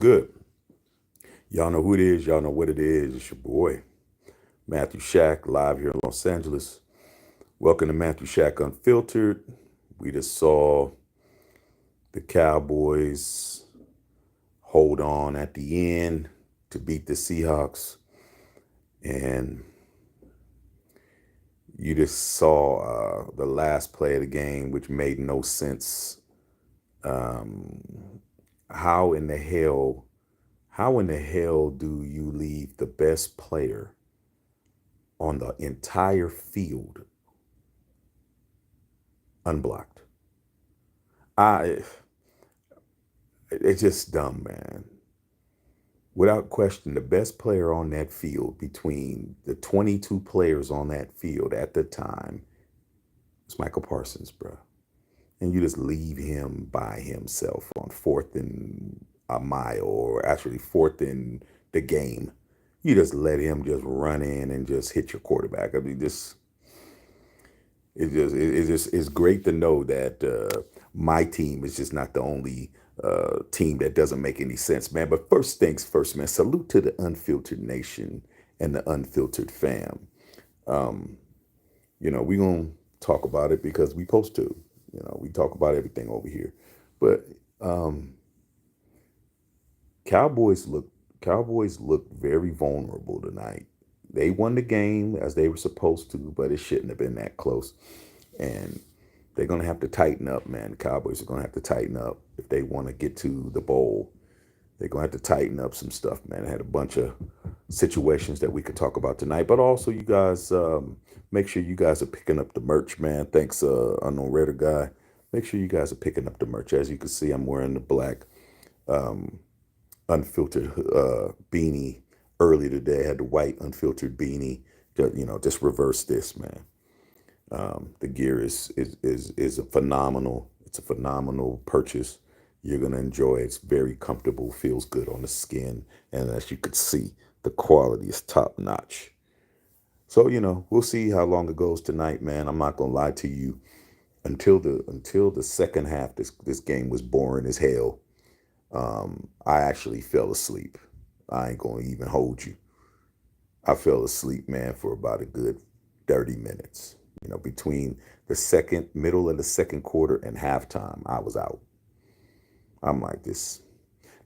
Good. Y'all know who it is. Y'all know what it is. It's your boy, Matthew Shack, live here in Los Angeles. Welcome to Matthew Shack Unfiltered. We just saw the Cowboys hold on at the end to beat the Seahawks. And you just saw the last play of the game, which made no sense. How in the hell, how in the hell do you leave the best player on the entire field unblocked? I it's just dumb, man. Without question, the best player on that field between the 22 players on that field at the time was Michael Parsons, bro. And you just leave him by himself on fourth and a mile, or actually fourth in the game. You just let him just run in and just hit your quarterback. I mean, it's great to know that my team is just not the only team that doesn't make any sense, man. But first things first, man. Salute to the Unfiltered Nation and the Unfiltered fam. Um, we're gonna talk about it because we supposed to. We talk about everything over here. But um, Cowboys look Cowboys looked very vulnerable tonight. They won the game as they were supposed to, but it shouldn't have been that close. And they're gonna have to tighten up, man. The Cowboys are gonna have to tighten up if they want to get to the bowl. They're gonna have to tighten up some stuff, man. I had a bunch of situations that we could talk about tonight, but also you guys make sure you guys are picking up the merch, man. Thanks, unknown Raider guy. Make sure you guys are picking up the merch. As you can see, I'm wearing the black unfiltered beanie early today. I had the white unfiltered beanie. Just reverse this, man. The gear is a phenomenal. It's a phenomenal purchase. You're gonna enjoy it. It's very comfortable, feels good on the skin, and as you could see, the quality is top notch. So we'll see how long it goes tonight, man. I'm not gonna lie to you. Until the second half, this game was boring as hell. I actually fell asleep. I ain't gonna even hold you. I fell asleep, man, for about a good 30 minutes. Between the middle of the second quarter and halftime, I was out. I'm like this.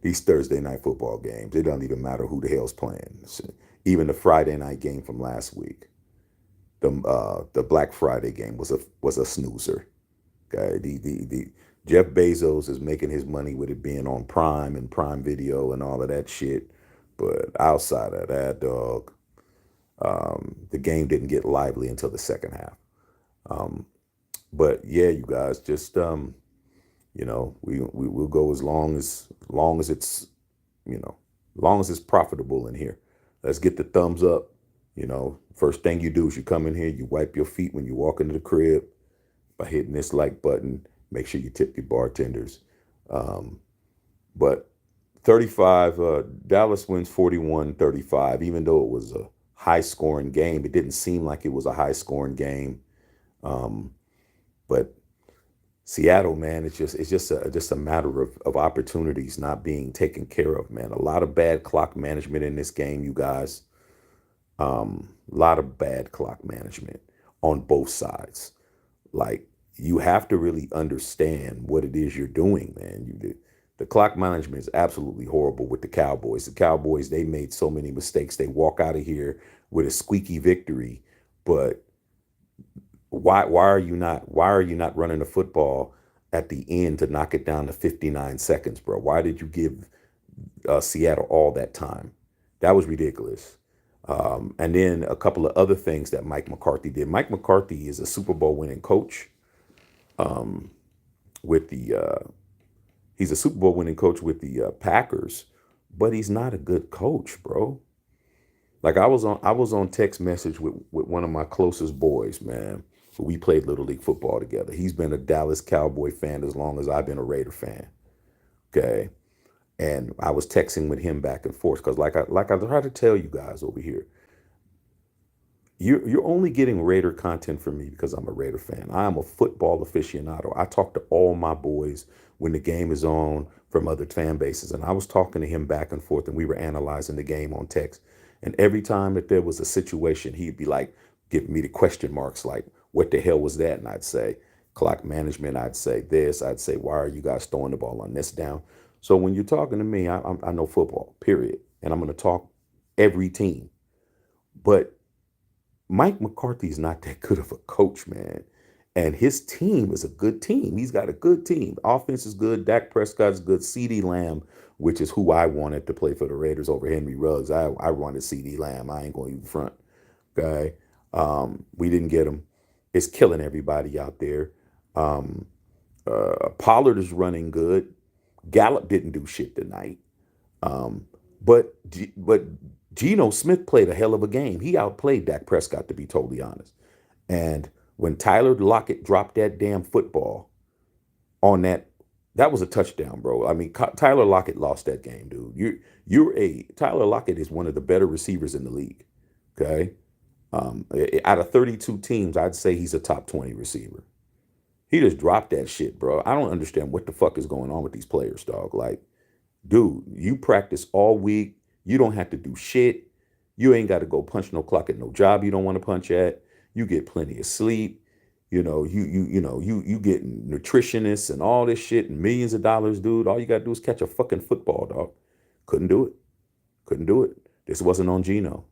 These Thursday night football games, it doesn't even matter who the hell's playing. Even the Friday night game from last week, the Black Friday game was a snoozer. Okay, the Jeff Bezos is making his money with it being on Prime and Prime Video and all of that shit. But outside of that, dog, the game didn't get lively until the second half. But yeah, you guys, just we'll go as long as it's long as it's profitable in here. Let's get the thumbs up. First thing you do is you come in here, you wipe your feet when you walk into the crib by hitting this like button. Make sure you tip your bartenders. But 35, Dallas wins 41-35. Even though it was a high scoring game, it didn't seem like it was a high scoring game. But Seattle, man, it's just a matter of opportunities not being taken care of, man. A lot of bad clock management in this game, you guys. A lot of bad clock management on both sides. Like, you have to really understand what it is you're doing, man. The clock management is absolutely horrible with the Cowboys. The Cowboys, they made so many mistakes. They walk out of here with a squeaky victory, but why are you not running the football at the end to knock it down to 59 seconds, bro? Why did you give Seattle all that time? That was ridiculous. And then a couple of other things that Mike McCarthy did. Mike McCarthy is a Super Bowl winning coach. With the He's a Super Bowl winning coach with the Packers, but he's not a good coach, bro. Like, I was on text message with one of my closest boys, man. We played Little League football together. He's been a Dallas Cowboy fan as long as I've been a Raider fan. Okay. And I was texting with him back and forth because, like I tried to tell you guys over here, you're only getting Raider content from me because I'm a Raider fan. I am a football aficionado. I talk to all my boys when the game is on from other fan bases, and I was talking to him back and forth, and we were analyzing the game on text. And every time that there was a situation, he'd be like, giving me the question marks, like, "What the hell was that?" And I'd say, "Clock management." I'd say this. I'd say, "Why are you guys throwing the ball on this down?" So when you're talking to me, I know football, period, and I'm going to talk every team, but Mike McCarthy's not that good of a coach, man. And his team is a good team. He's got a good team. Offense is good. Dak Prescott's good. CeeDee Lamb, which is who I wanted to play for the Raiders over Henry Ruggs. I wanted CeeDee Lamb. I ain't going to even front. Okay. We didn't get him. It's killing everybody out there. Um, Pollard is running good. Gallup didn't do shit tonight. Um, but Geno Smith played a hell of a game. He outplayed Dak Prescott, to be totally honest. And when Tyler Lockett dropped that damn football on that was a touchdown, bro. I mean, Tyler Lockett lost that game, dude. Tyler Lockett is one of the better receivers in the league. Okay, out of 32 teams, I'd say he's a top 20 receiver. He just dropped that shit, bro. I don't understand what the fuck is going on with these players, dog. Like, dude, you practice all week. You don't have to do shit. You ain't got to go punch no clock at no job you don't want to punch at. You get plenty of sleep. You get nutritionists and all this shit and millions of dollars, dude. All you got to do is catch a fucking football, dog. Couldn't do it. Couldn't do it. This wasn't on Geno,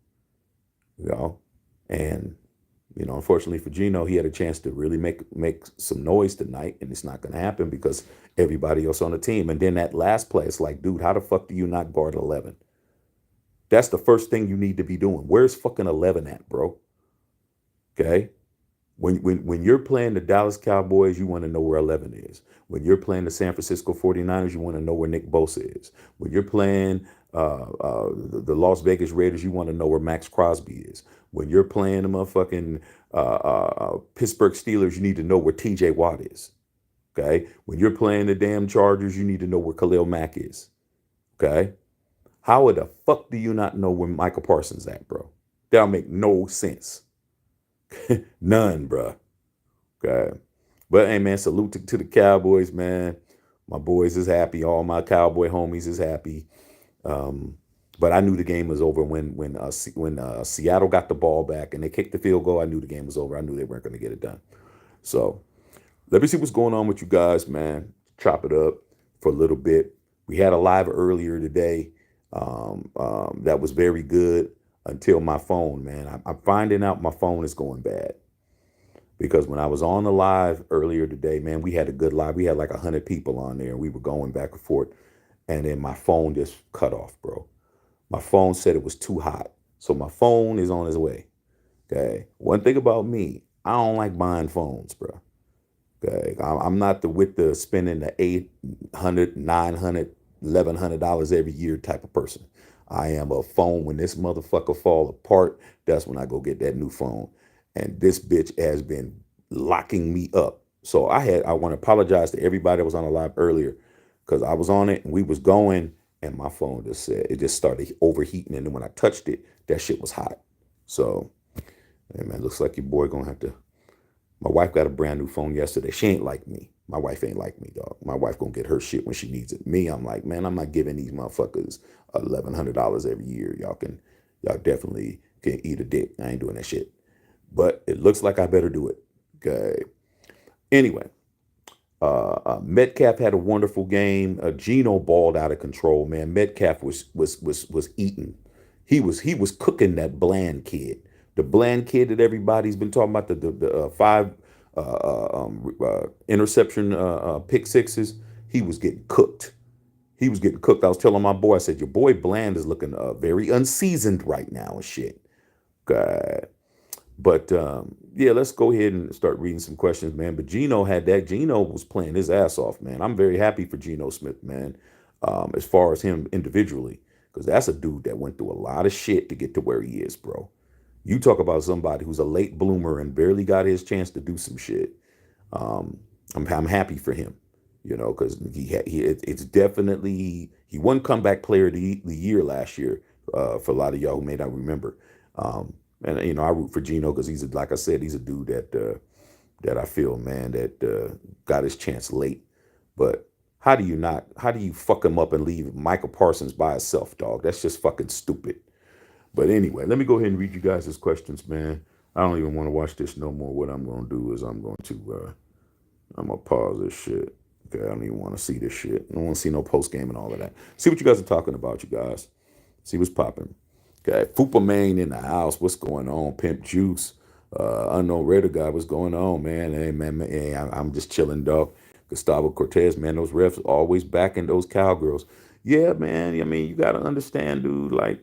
you know. And unfortunately for Geno, he had a chance to really make some noise tonight, and it's not going to happen because everybody else on the team. And then that last play, it's like, dude, how the fuck do you not guard 11? That's the first thing you need to be doing. Where's fucking 11 at, bro? Okay? When you're playing the Dallas Cowboys, you want to know where 11 is. When you're playing the San Francisco 49ers, you want to know where Nick Bosa is. When you're playing the Las Vegas Raiders, you want to know where Max Crosby is. When you're playing the motherfucking Pittsburgh Steelers, you need to know where TJ Watt is. Okay? When you're playing the damn Chargers, you need to know where Khalil Mack is. Okay? How the fuck do you not know where Michael Parsons at, bro? That'll make no sense. None, bro. Okay. But hey, man, salute to the Cowboys, man. My boys is happy. All my Cowboy homies is happy. But I knew the game was over when Seattle got the ball back and they kicked the field goal. I knew the game was over. I knew they weren't going to get it done. So let me see what's going on with you guys, man. Chop it up for a little bit. We had a live earlier today that was very good until my phone, man. I'm finding out my phone is going bad. Because when I was on the live earlier today, man, we had a good live. We had like 100 people on there and we were going back and forth. And then my phone just cut off, bro. My phone said it was too hot. So my phone is on its way. Okay. One thing about me, I don't like buying phones, bro. Okay. I'm not with the spending the $800, $900, $1,100 every year type of person. I am a phone. When this motherfucker fall apart, that's when I go get that new phone. And this bitch has been locking me up. So I want to apologize to everybody that was on the live earlier because I was on it and we was going and my phone it just started overheating. And then when I touched it, that shit was hot. So, hey man, looks like your boy gonna have to. My wife got a brand new phone yesterday. She ain't like me. My wife ain't like me, dog. My wife gonna get her shit when she needs it. Me, I'm like, man, I'm not giving these motherfuckers $1,100 every year. Y'all definitely can eat a dick. I ain't doing that shit. But it looks like I better do it. Okay. Anyway, Metcalf had a wonderful game. Geno balled out of control, man. Metcalf was eating. He was cooking that Bland kid. The Bland kid that everybody's been talking about, the five interception pick sixes. He was getting cooked. He was getting cooked. I was telling my boy, I said, your boy Bland is looking very unseasoned right now and shit. God. But yeah, let's go ahead and start reading some questions, man. But Geno had that. Geno was playing his ass off, man. I'm very happy for Geno Smith, man, as far as him individually, because that's a dude that went through a lot of shit to get to where he is, bro. You talk about somebody who's a late bloomer and barely got his chance to do some shit. I'm happy for him, because it's definitely he won comeback player of the year last year. For a lot of y'all who may not remember. And I root for Geno because like I said, he's a dude that I feel, man, that got his chance late. But how do you fuck him up and leave Michael Parsons by himself, dog? That's just fucking stupid. But anyway, let me go ahead and read you guys' questions, man. I don't even want to watch this no more. What I'm going to do is I'm going to pause this shit. Okay, I don't even want to see this shit. I don't want to see no post game and all of that. See what you guys are talking about, you guys. See what's popping. Okay, Fupa Main in the house. What's going on? Pimp Juice. Unknown Raider guy. What's going on, man? Hey, man, hey, I'm just chilling, dog. Gustavo Cortez, man, those refs always backing those cowgirls. Yeah, man. I mean, you got to understand, dude. Like,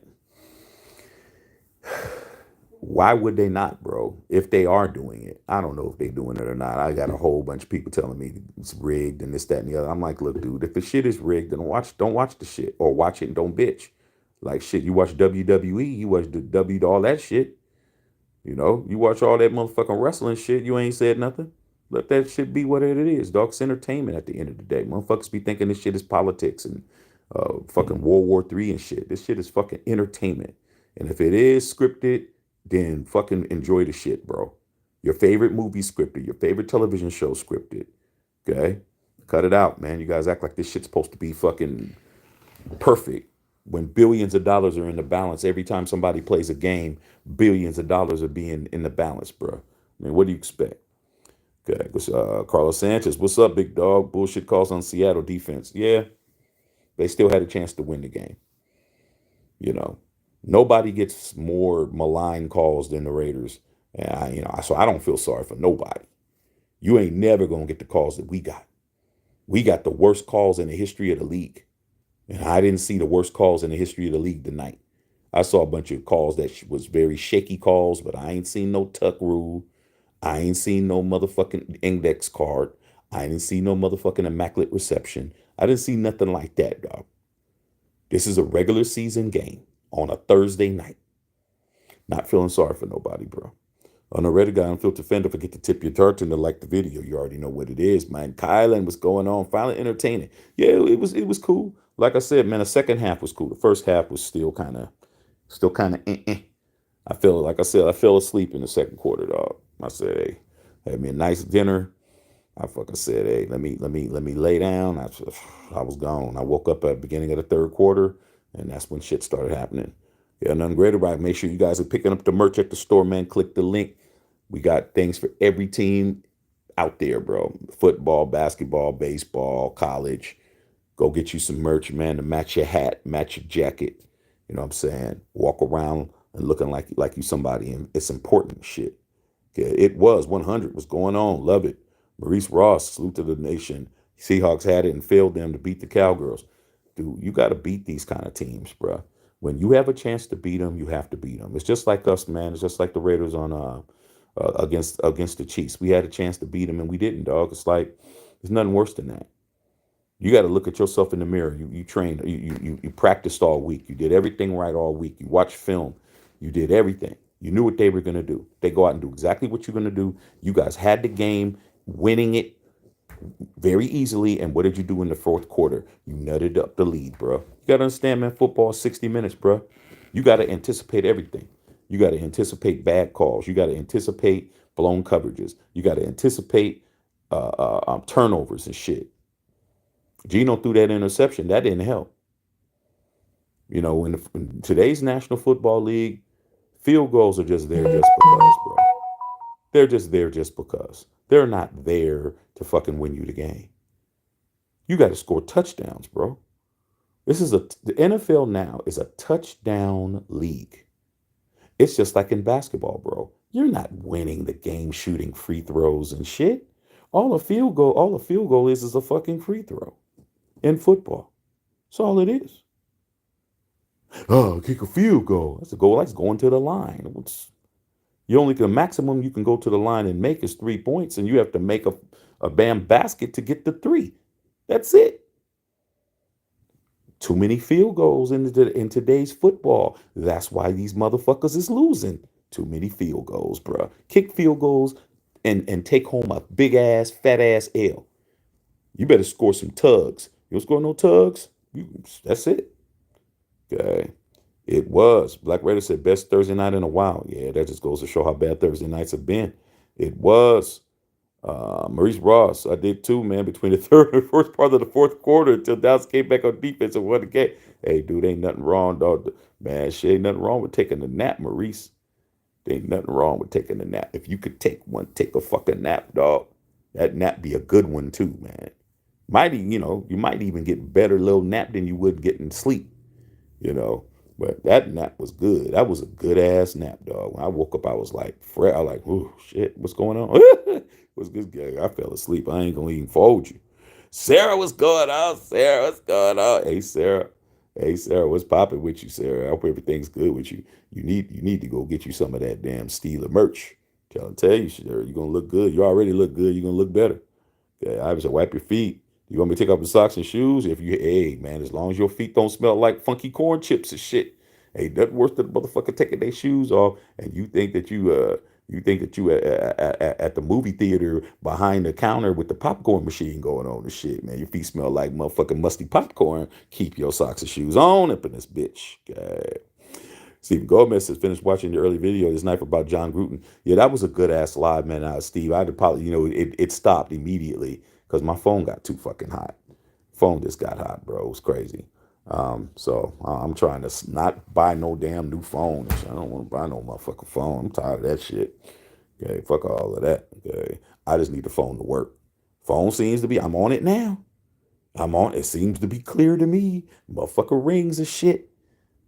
why would they not, bro? If they are doing it, I don't know if they're doing it or not. I got a whole bunch of people telling me it's rigged and this, that, and the other. I'm like, look, dude, if the shit is rigged, then don't watch the shit, or watch it and don't bitch. Like shit, you watch WWE, you watch the W all that shit. You watch all that motherfucking wrestling shit. You ain't said nothing. Let that shit be what it is, dog. It's entertainment at the end of the day. Motherfuckers be thinking this shit is politics and fucking World War III and shit. This shit is fucking entertainment. And if it is scripted, then fucking enjoy the shit, bro. Your favorite movie scripted. Your favorite television show scripted. Okay? Cut it out, man. You guys act like this shit's supposed to be fucking perfect when billions of dollars are in the balance. Every time somebody plays a game, billions of dollars are being in the balance, bro. I mean, what do you expect? Okay, Carlos Sanchez, what's up, big dog? Bullshit calls on Seattle defense. Yeah, they still had a chance to win the game. Nobody gets more malign calls than the Raiders. And so I don't feel sorry for nobody. You ain't never gonna get the calls that we got. We got the worst calls in the history of the league. And I didn't see the worst calls in the history of the league tonight. I saw a bunch of calls that was very shaky calls, but I ain't seen no tuck rule. I ain't seen no motherfucking index card. I didn't see no motherfucking immaculate reception. I didn't see nothing like that, dog. This is a regular season game on a Thursday night. Not feeling sorry for nobody, bro. On the Reddit guy, Unfiltered Fender, forget to tip your tartan to like the video. You already know what it is, man. Kylan, what's going on? Finally entertaining. Yeah, it was cool. Like I said, man, the second half was cool. The first half was still kind of eh. Like I said, I fell asleep in the second quarter, dog. I said, hey, had me a nice dinner. I fucking said, hey, let me lay down. I was gone. I woke up at the beginning of the third quarter, and that's when shit started happening. Yeah, nothing great about it. Make sure you guys are picking up the merch at the store, man. Click the link. We got things for every team out there, bro. Football, basketball, baseball, college. Go get you some merch, man, to match your hat, match your jacket. You know what I'm saying? Walk around and looking like you somebody. And it's important shit. Yeah, it was 100 was going on. Love it. Maurice Ross, salute to the nation. Seahawks had it and failed them to beat the Cowgirls. Dude, you got to beat these kind of teams, bro. When you have a chance to beat them, you have to beat them. It's just like us, man. It's just like the Raiders on against the Chiefs. We had a chance to beat them and we didn't, dog. It's like there's nothing worse than that. You got to look at yourself in the mirror. You trained. You practiced all week. You did everything right all week. You watched film. You did everything. You knew what they were going to do. They go out and do exactly what you're going to do. You guys had the game, winning it very easily. And what did you do in the fourth quarter? You nutted up the lead, bro. You got to understand, man, football is 60 minutes, bro. You got to anticipate everything. You got to anticipate bad calls. You got to anticipate blown coverages. You got to anticipate turnovers and shit. Geno threw that interception. That didn't help. In today's National Football League, field goals are just there just because, bro. They're just there just because. They're not there to fucking win you the game. You got to score touchdowns, bro. The NFL now is a touchdown league. It's just like in basketball, bro. You're not winning the game shooting free throws and shit. All a field goal is a fucking free throw in football. That's all it is. Oh, kick a field goal. That's a goal. That's going to the line. The maximum you can go to the line and make is 3 points, and you have to make a bam basket to get the 3. That's it. Too many field goals in today's football. That's why these motherfuckers is losing. Too many field goals, bro. Kick field goals and take home a big ass, fat ass L. You better score some tugs. You don't score no tugs? That's it. Okay. It was. Black Raider said best Thursday night in a while. Yeah, that just goes to show how bad Thursday nights have been. It was. Maurice Ross, I did too, man, between the third and first part of the fourth quarter until Dallas came back on defense and won the game. Hey, dude, ain't nothing wrong, dog. Man, shit, ain't nothing wrong with taking a nap, Maurice. There ain't nothing wrong with taking a nap. If you could take one, take a fucking nap, dog. That nap be a good one too, man. You might even get better little nap than you would getting sleep, you know. But that nap was good. That was a good ass nap, dog. When I woke up, I was like, I was like, oh shit, what's going on? What's good? I fell asleep. I ain't gonna even fold you. Sarah, what's going on? Sarah, what's going on? Hey, Sarah. Hey, Sarah, what's popping with you, Sarah? I hope everything's good with you. You need to go get you some of that damn Steeler merch. Tell you, Sarah, you're gonna look good. You already look good. You're gonna look better. Yeah, I was like, wipe your feet. You want me to take off the socks and shoes? Hey, man, as long as your feet don't smell like funky corn chips and shit, ain't nothing worse than a motherfucker taking their shoes off and you think that you at the movie theater behind the counter with the popcorn machine going on and shit, man. Your feet smell like motherfucking musty popcorn. Keep your socks and shoes on up in this bitch. God. Stephen Gomez has finished watching the early video this night about John Gruden. Yeah, that was a good ass live, man. Steve, I had to probably, it stopped immediately because my phone got too fucking hot. Phone just got hot, bro. It was crazy. So I'm trying to not buy no damn new phone. I don't want to buy no motherfucking phone. I'm tired of that shit. Okay, fuck all of that. Okay, I just need the phone to work. Phone seems to be. I'm on it now. It seems to be clear to me. Motherfucker rings and shit.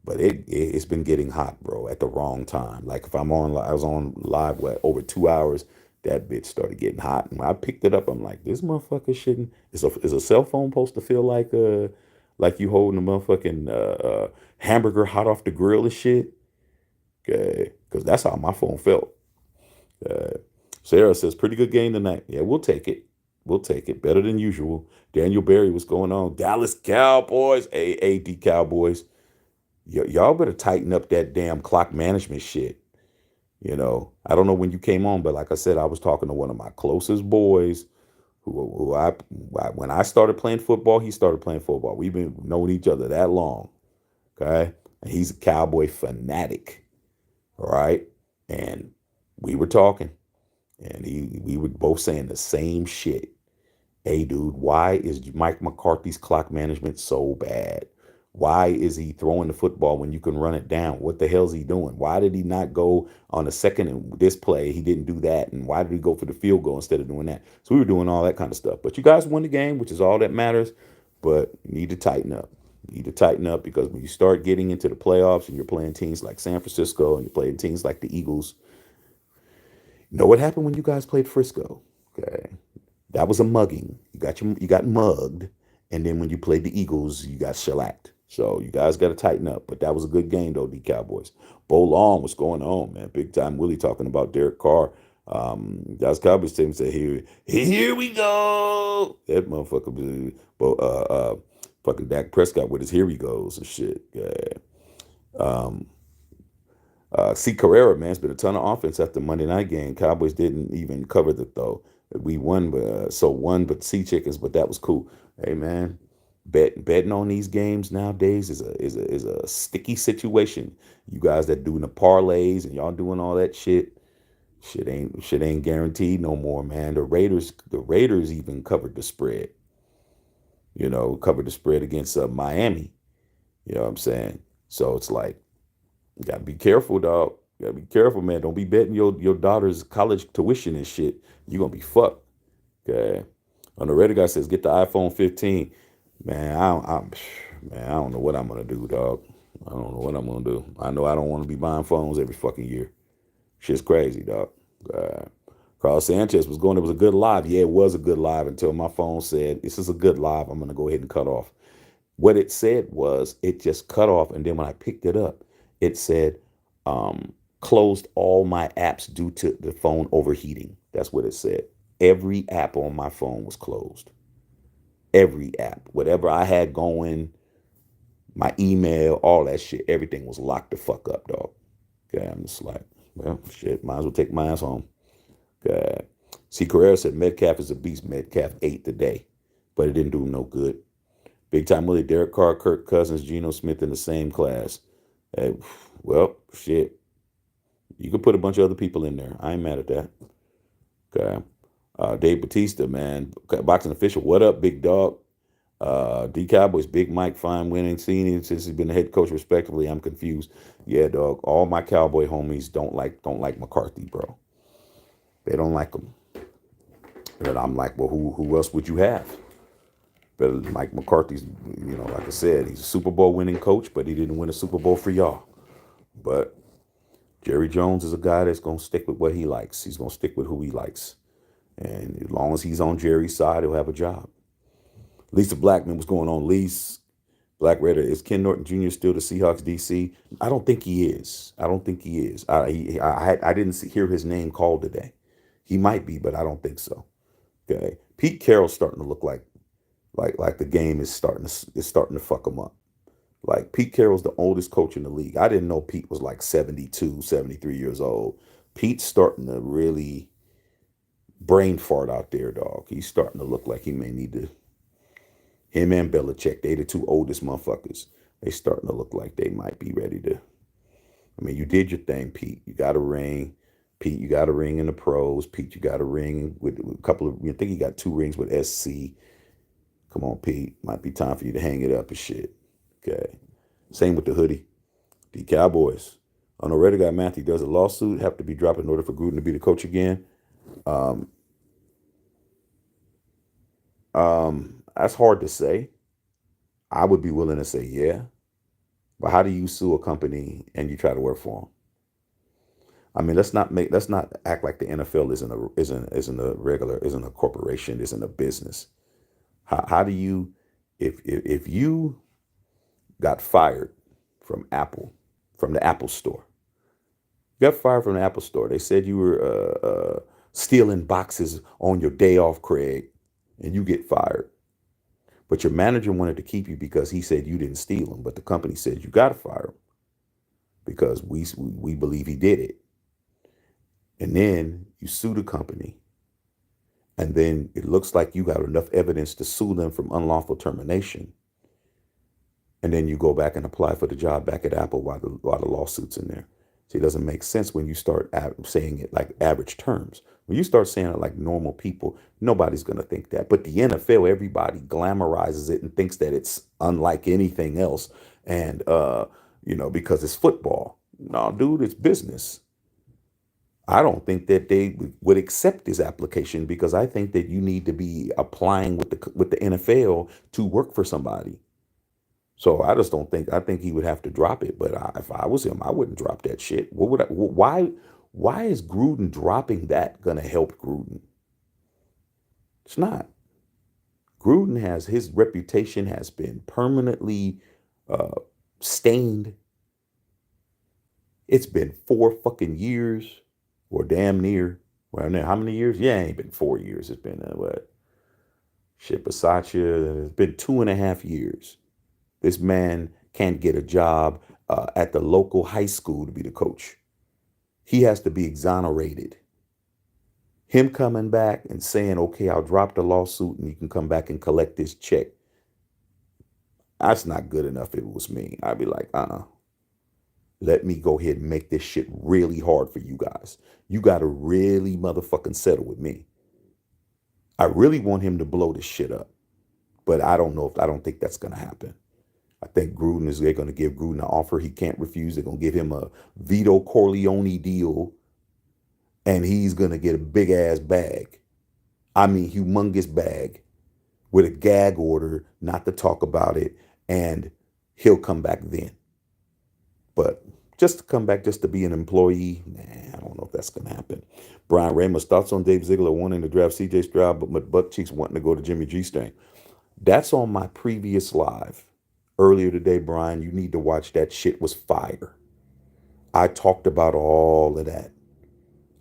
But it's been getting hot, bro, at the wrong time. Like if I was on live, over 2 hours, that bitch started getting hot. And when I picked it up, I'm like, this motherfucker shouldn't. Is a cell phone supposed to feel like you holding a motherfucking hamburger hot off the grill and shit? Okay, because that's how my phone felt. Uh, Sarah says, pretty good game tonight. Yeah, we'll take it. We'll take it. Better than usual. Daniel Berry, what's going on? Dallas Cowboys, AAD Cowboys. Y'all better tighten up that damn clock management shit. I don't know when you came on, but like I said, I was talking to one of my closest boys when I started playing football, he started playing football. We've been knowing each other that long. Okay. And he's a Cowboy fanatic. All right. And we were talking and we were both saying the same shit. Hey, dude, why is Mike McCarthy's clock management so bad? Why is he throwing the football when you can run it down? What the hell's he doing? Why did he not go on the second and this play? He didn't do that. And why did he go for the field goal instead of doing that? So we were doing all that kind of stuff. But you guys won the game, which is all that matters. But you need to tighten up. You need to tighten up because when you start getting into the playoffs and you're playing teams like San Francisco and you're playing teams like the Eagles, you know what happened when you guys played Frisco? Okay. That was a mugging. You got mugged. And then when you played the Eagles, you got shellacked. So you guys got to tighten up. But that was a good game, though, the Cowboys. Bo Long, what's going on, man? Big time Willie talking about Derek Carr. Dallas Cowboys team said, here we go. That motherfucker, fucking Dak Prescott with his here he goes and shit. Yeah. C. Carrera, man, it's been a ton of offense after Monday night game. Cowboys didn't even cover the though. We won, but sea chickens, but that was cool. Hey, man, betting on these games nowadays is a sticky situation. You guys that doing the parlays and y'all doing all that shit ain't guaranteed no more, man. The Raiders even covered the spread. Covered the spread against Miami. You know what I'm saying? So it's like, you gotta be careful, dog. You gotta be careful, man. Don't be betting your daughter's college tuition and shit. You're gonna be fucked. Okay. On the Reddit guy says, get the iPhone 15. Man, I don't know what I'm gonna do, dog. I don't know what I'm gonna do. I know I don't want to be buying phones every fucking year. Shit's crazy, dog. Carlos Sanchez was going, it was a good live. Yeah, it was a good live until my phone said, this is a good live. I'm gonna go ahead and cut off. What it said was it just cut off, and then when I picked it up, it said closed all my apps due to the phone overheating. That's what it said. Every app on my phone was closed. Every app, whatever I had going, my email, all that shit, everything was locked the fuck up, dog. Okay, I'm just like, well, shit, might as well take my ass home. Okay. See, Carrera said Metcalf is a beast. Metcalf ate today, but it didn't do him no good. Big time Willie, Derek Carr, Kirk Cousins, Geno Smith in the same class. Hey, well, shit. You could put a bunch of other people in there. I ain't mad at that. Okay. Dave Batista, man, boxing official. What up, big dog? D Cowboys, Big Mike, fine winning senior since he's been the head coach respectively. I'm confused. Yeah, dog. All my Cowboy homies don't like McCarthy, bro. They don't like him. And I'm like, well, who else would you have? Better than Mike McCarthy's, like I said, he's a Super Bowl winning coach, but he didn't win a Super Bowl for y'all. But Jerry Jones is a guy that's gonna stick with what he likes. He's gonna stick with who he likes. And as long as he's on Jerry's side, he'll have a job. Lisa Blackman, what's going on? Lisa Black Raider, is Ken Norton Jr. still the Seahawks DC? I don't think he is. I don't think he is. I didn't hear his name called today. He might be, but I don't think so. Okay, Pete Carroll's starting to look like the game is starting to fuck him up. Like Pete Carroll's the oldest coach in the league. I didn't know Pete was like 72, 73 years old. Pete's starting to really brain fart out there, dog. He's starting to look like he may need to. Him and Belichick, they the two oldest motherfuckers. They starting to look like they might be ready to. I mean, you did your thing, Pete. You got a ring. Pete, you got a ring in the pros. Pete, you got a ring with a couple of. I think you got 2 rings with SC. Come on, Pete. Might be time for you to hang it up and shit. Okay. Same with the hoodie. The Cowboys. On the Reddit guy, Matthew, does a lawsuit have to be dropped in order for Gruden to be the coach again? That's hard to say. I would be willing to say yeah. But how do you sue a company and you try to work for them? I mean, let's not act like the NFL isn't a corporation, isn't a business. How do you if you got fired from Apple, from the Apple store? You got fired from the Apple store. They said you were stealing boxes on your day off, Craig, and you get fired. But your manager wanted to keep you because he said you didn't steal them. But the company said you got to fire him because we believe he did it. And then you sue the company. And then it looks like you got enough evidence to sue them from unlawful termination. And then you go back and apply for the job back at Apple while the lawsuit's in there. See, it doesn't make sense when you start saying it like average terms. When you start saying it like normal people, nobody's going to think that. But the NFL, everybody glamorizes it and thinks that it's unlike anything else. And, because it's football. No, dude, it's business. I don't think that they would accept this application because I think that you need to be applying with the NFL to work for somebody. So I just don't think. I think he would have to drop it. But if I was him, I wouldn't drop that shit. What would I? Why is Gruden dropping that gonna help Gruden? It's not. Gruden has his reputation has been permanently uh, stained. It's been 4 fucking years, or damn near. Well, now how many years? Yeah, it ain't been 4 years. It's been what? Shit, Versace. It's been 2.5 years. This man can't get a job at the local high school to be the coach. He has to be exonerated. Him coming back and saying, okay, I'll drop the lawsuit and you can come back and collect this check. That's not good enough if it was me. I'd be like, let me go ahead and make this shit really hard for you guys. You got to really motherfucking settle with me. I really want him to blow this shit up. But I don't think that's going to happen. I think they're going to give Gruden an offer he can't refuse. They're going to give him a Vito Corleone deal, and he's going to get a big ass bag. I mean, humongous bag with a gag order not to talk about it, and he'll come back then. But just to come back just to be an employee, I don't know if that's going to happen. Brian Ramos, thoughts on Dave Ziegler wanting to draft C.J. Stroud, but butt cheeks wanting to go to Jimmy G. Stang. That's on my previous live. Earlier today, Brian, you need to watch that. Shit was fire. I talked about all of that.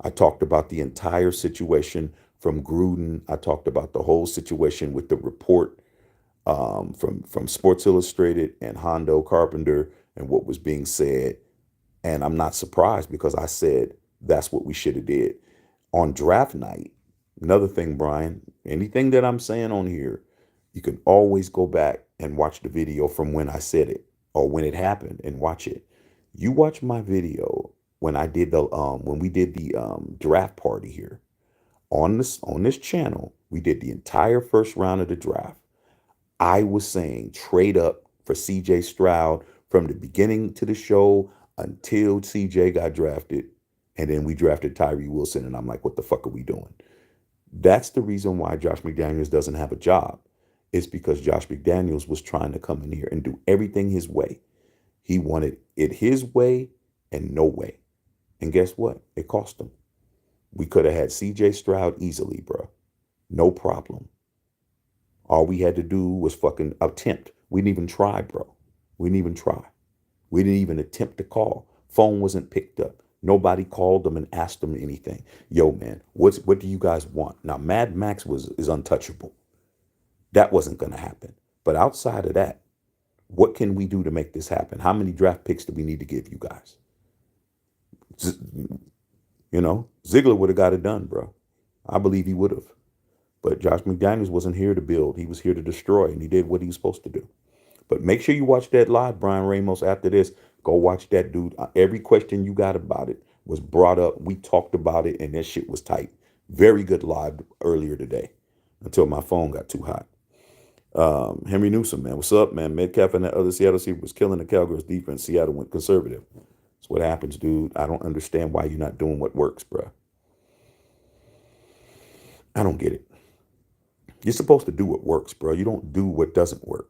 I talked about the entire situation from Gruden. I talked about the whole situation with the report from Sports Illustrated and Hondo Carpenter and what was being said. And I'm not surprised because I said that's what we should have did. On draft night, another thing, Brian, anything that I'm saying on here, you can always go back and watch the video from when I said it or when it happened and watch it. You watch my video when I did the when we did the draft party here on this channel. We did the entire first round of the draft. I was saying trade up for CJ Stroud from the beginning to the show until CJ got drafted. And then we drafted Tyree Wilson. And I'm like, what the fuck are we doing? That's the reason why Josh McDaniels doesn't have a job. It's because Josh McDaniels was trying to come in here and do everything his way. He wanted it his way and no way. And guess what? It cost him. We could have had CJ Stroud easily, bro. No problem. All we had to do was fucking attempt. We didn't even try, bro. We didn't even try. We didn't even attempt to call. Phone wasn't picked up. Nobody called them and asked them anything. Yo, man, what do you guys want? Now, Mad Max is untouchable. That wasn't going to happen. But outside of that, what can we do to make this happen? How many draft picks do we need to give you guys? Ziegler would have got it done, bro. I believe he would have. But Josh McDaniels wasn't here to build. He was here to destroy, and he did what he was supposed to do. But make sure you watch that live, Brian Ramos, after this. Go watch that, dude. Every question you got about it was brought up. We talked about it, and that shit was tight. Very good live earlier today until my phone got too hot. Henry Newsom, man. What's up, man? Metcalf and that other Seattle receiver was killing the Cowboys defense. Seattle went conservative. That's what happens, dude. I don't understand why you're not doing what works, bro. I don't get it. You're supposed to do what works, bro. You don't do what doesn't work.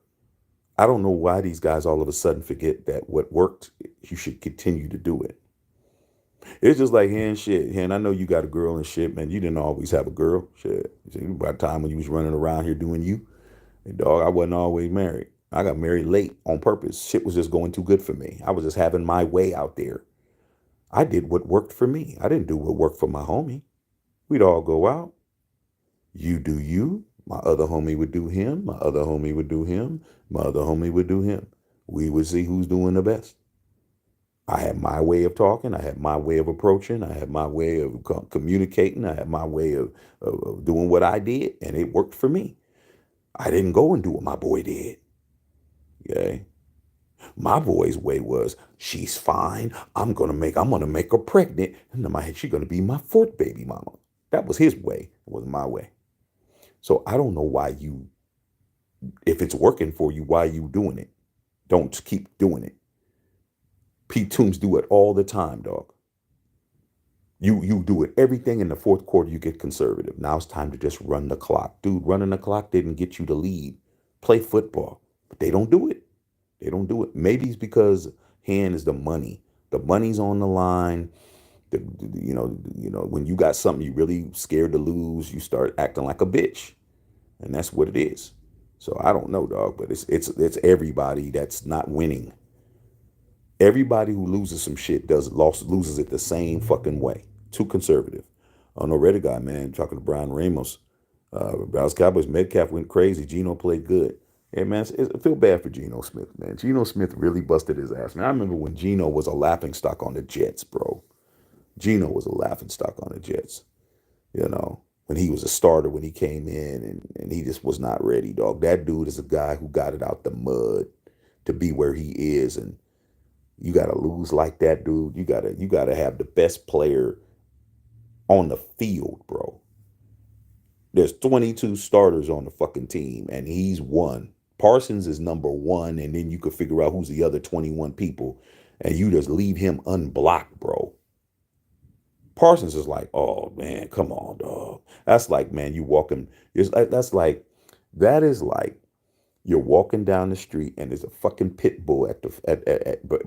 I don't know why these guys all of a sudden forget that what worked, you should continue to do it. It's just like, hen, shit. Hen, I know you got a girl and shit, man. You didn't always have a girl. Shit. By the time when you was running around here doing you, and dog, I wasn't always married. I got married late on purpose. Shit was just going too good for me. I was just having my way out there. I did what worked for me. I didn't do what worked for my homie. We'd all go out. You do you. My other homie would do him. My other homie would do him. My other homie would do him. We would see who's doing the best. I had my way of talking. I had my way of approaching. I had my way of communicating. I had my way of doing what I did, and it worked for me. I didn't go and do what my boy did. Okay. My boy's way was, she's fine. I'm gonna make her pregnant. And in my head, she's gonna be my fourth baby mama. That was his way. It wasn't my way. So I don't know why if it's working for you, why you doing it? Don't keep doing it. Pete Toombs do it all the time, dog. You do it. Everything in the fourth quarter, you get conservative. Now it's time to just run the clock. Dude, running the clock didn't get you the lead. Play football. But they don't do it. They don't do it. Maybe it's because hand is the money. The money's on the line. When you got something you really scared to lose, you start acting like a bitch. And that's what it is. So I don't know, dog, but it's everybody that's not winning. Everybody who loses some shit loses it the same fucking way. Too conservative. I know Reddit guy, man, talking to Brian Ramos. Dallas Cowboys, Metcalf went crazy. Geno played good. Yeah, man, I feel bad for Geno Smith, man. Geno Smith really busted his ass, man. I remember when Geno was a laughingstock on the Jets, bro. Geno was a laughingstock on the Jets. When he was a starter, when he came in and he just was not ready, dog. That dude is a guy who got it out the mud to be where he is. And you got to lose like that, dude. You got to have the best player on the field, bro. There's 22 starters on the fucking team, and he's one. Parsons is number one, and then you could figure out who's the other 21 people, and you just leave him unblocked, bro. Parsons is like, oh, man, come on, dog. That's like, man, that is like you're walking down the street and there's a fucking pit bull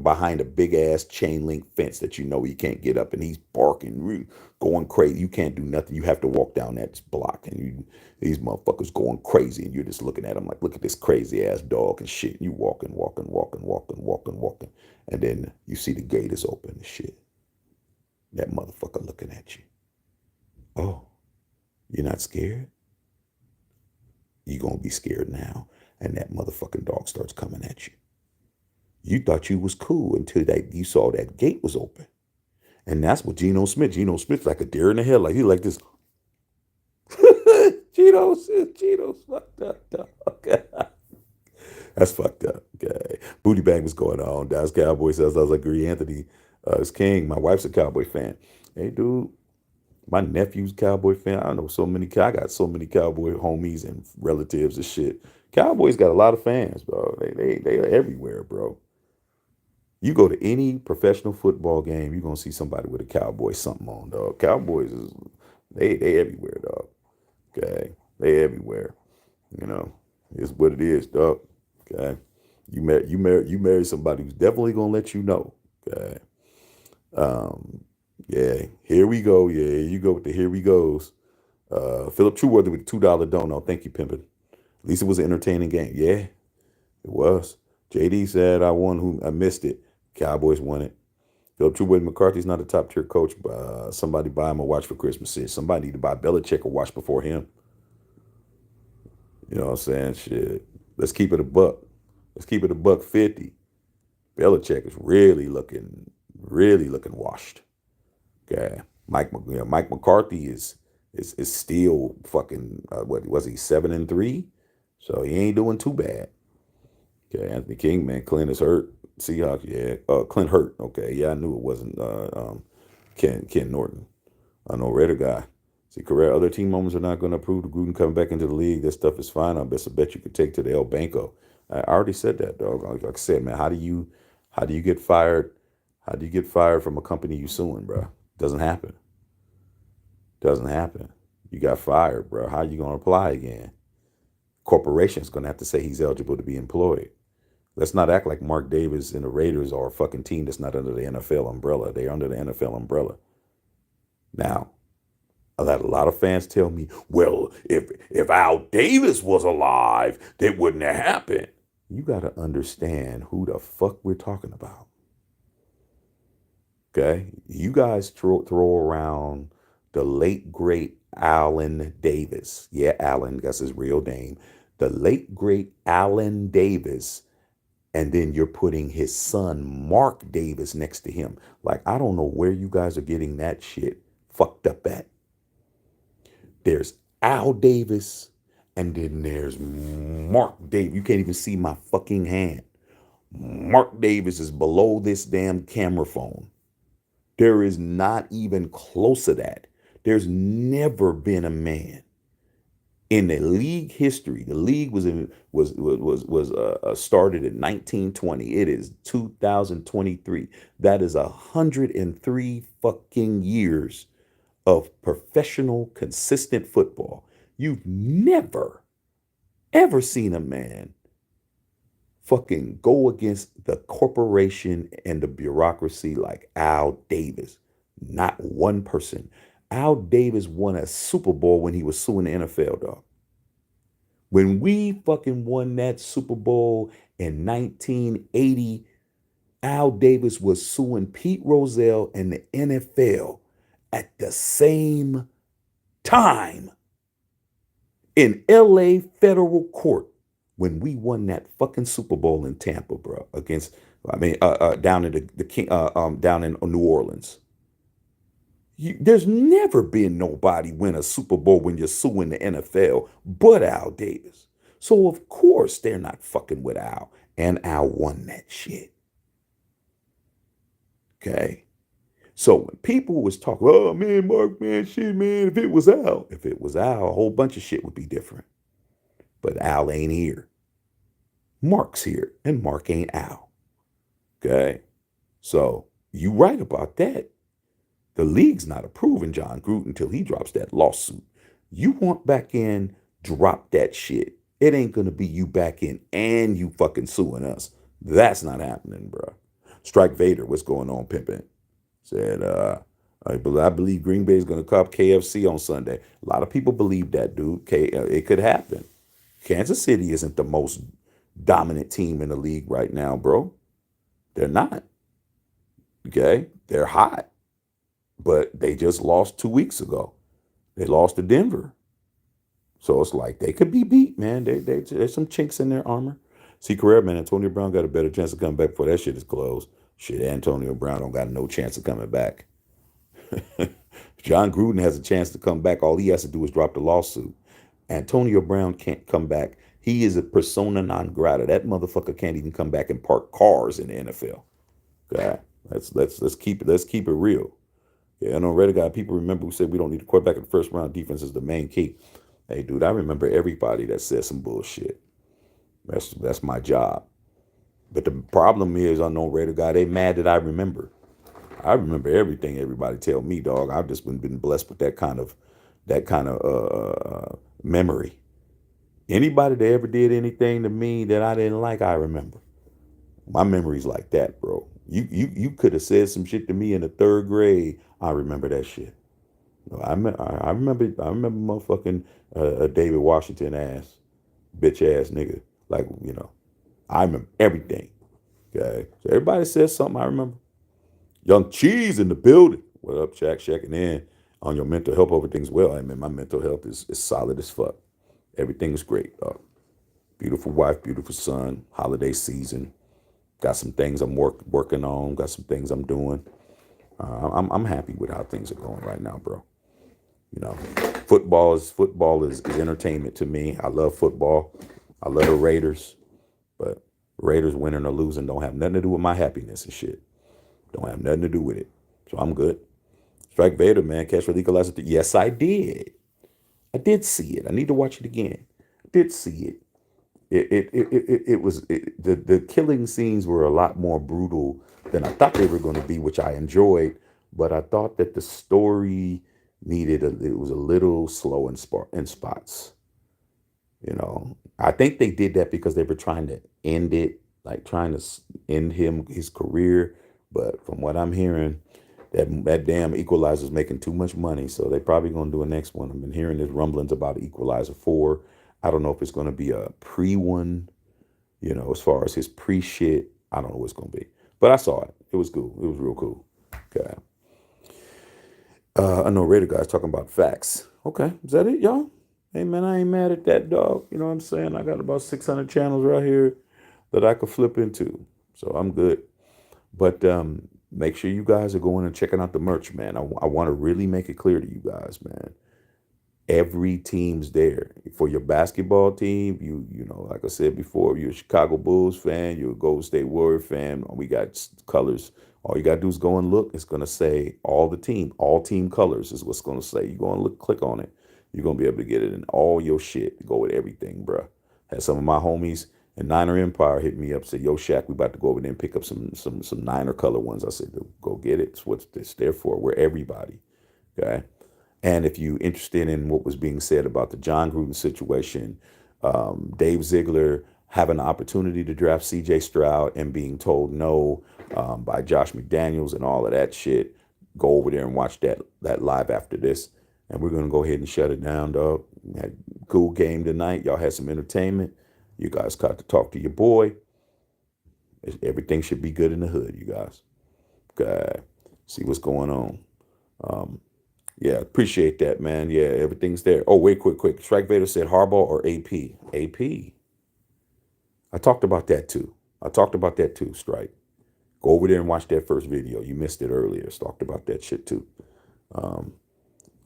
behind a big ass chain link fence that you know he can't get up, and he's barking, going crazy. You can't do nothing. You have to walk down that block, and these motherfuckers going crazy, and you're just looking at them like, look at this crazy ass dog and shit. And you walking, and then you see the gate is open and shit. That motherfucker looking at you. Oh, you're not scared? You're going to be scared now. And that motherfucking dog starts coming at you. You thought you was cool until you saw that gate was open. And that's what Geno Smith's like a deer in the headlight. He's like this. Geno's fucked up, dog. That's fucked up. Okay. Booty bag was going on. Dallas Cowboys. I was like, Gree Anthony is king. My wife's a Cowboy fan. Hey, dude, my nephew's Cowboy fan. I know so many. I got so many Cowboy homies and relatives and shit. Cowboys got a lot of fans, bro. They are everywhere, bro. You go to any professional football game, you're gonna see somebody with a Cowboy something on, dog. Cowboys is they everywhere, dog. Okay, they everywhere. You know, it's what it is, dog. Okay, you marry somebody who's definitely gonna let you know. Okay, yeah, here we go. Yeah, you go with the here we goes. Philip Trueworthy with the $2 dono. Thank you, pimpin'. At least it was an entertaining game. Yeah, it was. JD said I won. Who I missed it. Cowboys won it. Philip Trueworthy McCarthy's not a top tier coach, but somebody buy him a watch for Christmas. Somebody need to buy Belichick a watch before him. You know what I'm saying? Shit. Let's keep it a buck. Let's keep it a buck 50. Belichick is really looking washed. Okay. Mike McCarthy is still fucking what was he 7-3? So he ain't doing too bad. Okay, Anthony King, man, Clint is hurt. Seahawks, yeah. Clint hurt. Okay, yeah, I knew it wasn't Ken Norton. I know Raider guy. See, career other team owners are not going to approve the Gruden coming back into the league. That stuff is fine. I bet you could take to the El Banco. I already said that, dog. Like I said, man, how do you get fired? How do you get fired from a company you suing, bro? Doesn't happen. Doesn't happen. You got fired, bro. How you gonna apply again? Corporation's gonna have to say he's eligible to be employed. Let's not act like Mark Davis and the Raiders are a fucking team that's not under the NFL umbrella. They're under the NFL umbrella. Now, I had a lot of fans tell me, well, if Al Davis was alive, that wouldn't have happened. You got to understand who the fuck we're talking about. Okay? You guys throw around the late, great Alan Davis. Yeah, Alan, that's his real name. The late, great Alan Davis. And then you're putting his son, Mark Davis, next to him. Like, I don't know where you guys are getting that shit fucked up at. There's Al Davis, and then there's Mark Davis. You can't even see my fucking hand. Mark Davis is below this damn camera phone. There is not even close to that. There's never been a man in the league history. The league was started in 1920. It is 2023. That is 103 fucking years of professional, consistent football. You've never, ever seen a man fucking go against the corporation and the bureaucracy like Al Davis. Not one person. Al Davis won a Super Bowl when he was suing the NFL, dog. When we fucking won that Super Bowl in 1980, Al Davis was suing Pete Rozelle and the NFL at the same time in LA federal court when we won that fucking Super Bowl in Tampa, bro, down in the King, down in New Orleans. There's never been nobody win a Super Bowl when you're suing the NFL but Al Davis. So of course they're not fucking with Al, and Al won that shit. Okay. So when people was talking, oh man, Mark, man, shit, man, if it was Al, a whole bunch of shit would be different. But Al ain't here. Mark's here, and Mark ain't Al. Okay. So you right about that. The league's not approving John Gruden until he drops that lawsuit. You want back in, drop that shit. It ain't gonna be you back in and you fucking suing us. That's not happening, bro. Strike Vader, what's going on, pimpin'? Said, I believe Green Bay is gonna cop KFC on Sunday. A lot of people believe that, dude. It could happen. Kansas City isn't the most dominant team in the league right now, bro. They're not. Okay? They're hot. But they just lost 2 weeks ago. They lost to Denver. So it's like they could be beat, man. There's some chinks in their armor. See, career man, Antonio Brown got a better chance of coming back before that shit is closed. Shit, Antonio Brown don't got no chance of coming back. John Gruden has a chance to come back. All he has to do is drop the lawsuit. Antonio Brown can't come back. He is a persona non grata. That motherfucker can't even come back and park cars in the NFL. God, let's keep it real. Yeah, I know Reddit guy. People remember who said we don't need a quarterback in the first round. Defense is the main key. Hey, dude, I remember everybody that said some bullshit. That's my job. But the problem is, I know Raider guy. They mad that I remember. I remember everything everybody tell me, dog. I've just been blessed with that kind of memory. Anybody that ever did anything to me that I didn't like, I remember. My memory's like that, bro. You could have said some shit to me in the third grade. I remember that shit. I remember motherfucking David Washington ass bitch ass nigga. Like, I remember everything. Okay. So everybody says something I remember. Young Cheese in the building. What up, Jack? Checking in on your mental health. Everything's well. I mean, my mental health is solid as fuck. Everything is great. Beautiful wife, beautiful son. Holiday season. Got some things I'm working on. Got some things I'm doing. I'm happy with how things are going right now, bro. You know, football is entertainment to me. I love football. I love the Raiders, but Raiders winning or losing don't have nothing to do with my happiness and shit. Don't have nothing to do with it. So I'm good. Strike Vader, man. Catch for the equalizer. Yes, I did. I did see it. I need to watch it again. I did see it. The killing scenes were a lot more brutal than I thought they were going to be, which I enjoyed. But I thought that the story it was a little slow in spots. I think they did that because they were trying to end it, like trying to end his career. But from what I'm hearing, that damn Equalizer's making too much money, so they probably gonna do a next one. I've been hearing there's rumblings about Equalizer 4. I don't know if it's gonna be a pre one, as far as his pre shit. I don't know what it's gonna be. But I saw it. It was cool. It was real cool. Okay. I know Raider guys talking about facts. Okay, is that it, y'all? Hey man, I ain't mad at that, dog. You know what I'm saying? I got about 600 channels right here that I could flip into, so I'm good. But make sure you guys are going and checking out the merch, man. I want to really make it clear to you guys, man. Every team's there. For your basketball team, like I said before, you're a Chicago Bulls fan, you're a Golden State Warrior fan. We got colors. All you gotta do is go and look. It's gonna say all team colors is what's gonna say. You go and look, click on it. You're gonna be able to get it in all your shit. Go with everything, bruh. Had some of my homies in Niner Empire hit me up, said, "Yo, Shaq, we about to go over there and pick up some Niner color ones." I said, "Go get it. It's what it's there for. We're everybody." Okay. And if you're interested in what was being said about the John Gruden situation, Dave Ziegler having the opportunity to draft C.J. Stroud and being told no by Josh McDaniels and all of that shit, go over there and watch that live after this. And we're going to go ahead and shut it down, dog. We had a cool game tonight. Y'all had some entertainment. You guys got to talk to your boy. Everything should be good in the hood, you guys. Okay. See what's going on. Yeah, appreciate that, man. Yeah, everything's there. Oh, wait, quick. Strike Vader said Harbaugh or AP? AP. I talked about that too. Strike. Go over there and watch that first video. You missed it earlier. Talked about that shit too.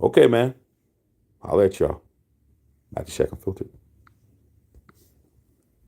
Okay, man. I'll let y'all. At the Check Unfiltered.